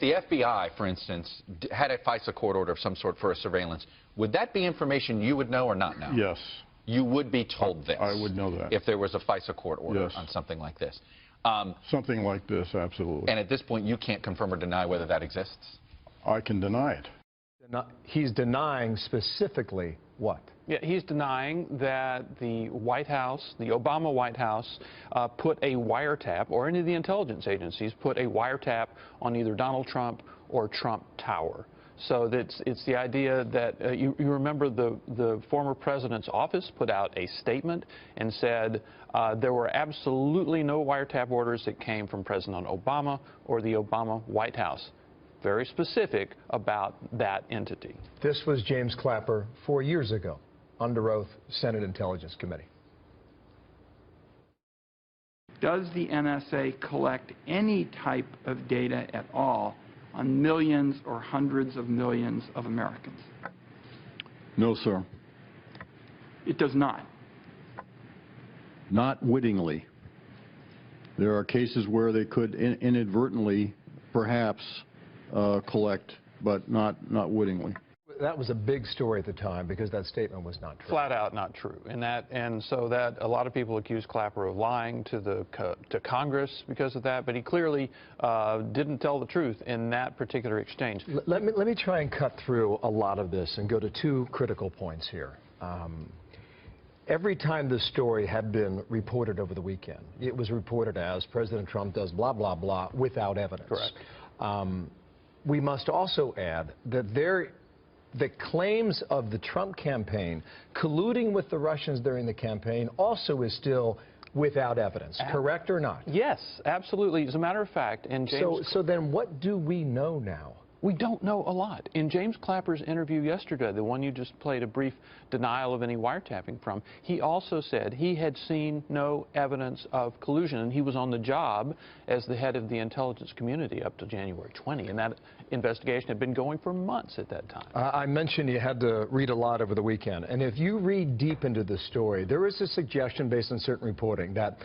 The FBI, for instance, had a FISA court order of some sort for a surveillance. Would that be information you would know or not know? Yes. You would be told this? I would know that. If there was a FISA court order Yes. on something like this? Something like this, absolutely. And at this point, you can't confirm or deny whether that exists? I can deny it. He's denying specifically what? Yeah, he's denying that the White House, the Obama White House, put a wiretap, or any of the intelligence agencies put a wiretap on either Donald Trump or Trump Tower. So it's the idea that you remember the former president's office put out a statement and said there were absolutely no wiretap orders that came from President Obama or the Obama White House. Very specific about that entity. This was James Clapper 4 years ago, under oath, Senate Intelligence Committee. Does the NSA collect any type of data at all on millions or hundreds of millions of Americans? No, sir. It does not. Not wittingly. There are cases where they could inadvertently, perhaps, collect, but not wittingly. That was a big story at the time because that statement was not true. Flat out not true. And so that a lot of people accuse Clapper of lying to Congress because of that, but he clearly didn't tell the truth in that particular exchange. Let me try and cut through a lot of this and go to two critical points here. Every time this story had been reported over the weekend, it was reported as President Trump does blah, blah, blah without evidence. Correct. We must also add that the claims of the Trump campaign colluding with the Russians during the campaign also is still without evidence, correct or not? Yes, absolutely. As a matter of fact, and James... So then what do we know now? We don't know a lot. In James Clapper's interview yesterday, the one you just played a brief denial of any wiretapping from, he also said he had seen no evidence of collusion, and he was on the job as the head of the intelligence community up to January 20, and that investigation had been going for months at that time. I mentioned you had to read a lot over the weekend, and if you read deep into the story, there is a suggestion based on certain reporting that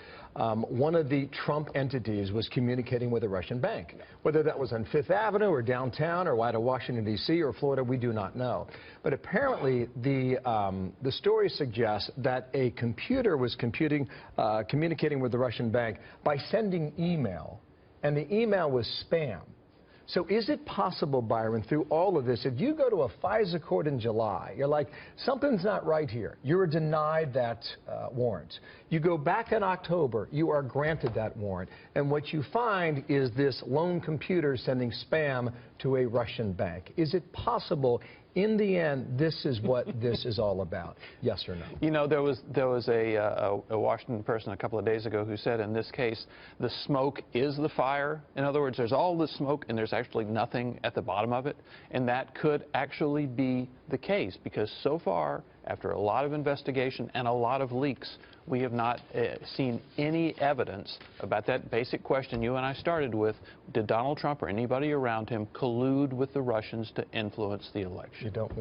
one of the Trump entities was communicating with a Russian bank. Whether that was on Fifth Avenue or downtown or out of Washington, D.C. or Florida, we do not know. But apparently the story suggests that a computer was communicating with the Russian bank by sending email, and the email was spam. So is it possible, Byron, through all of this, if you go to a FISA court in July, you're like, something's not right here. You're denied that warrant. You go back in October, you are granted that warrant. And what you find is this lone computer sending spam to a Russian bank. Is it possible, in the end, this is what this is all about? Yes or no? You know, there was a Washington person a couple of days ago who said in this case, the smoke is the fire. In other words, there's all this smoke and there's actually nothing at the bottom of it. And that could actually be the case because so far, after a lot of investigation and a lot of leaks, we have not seen any evidence about that basic question you and I started with. Did Donald Trump or anybody around him collude with the Russians to influence the election? You don't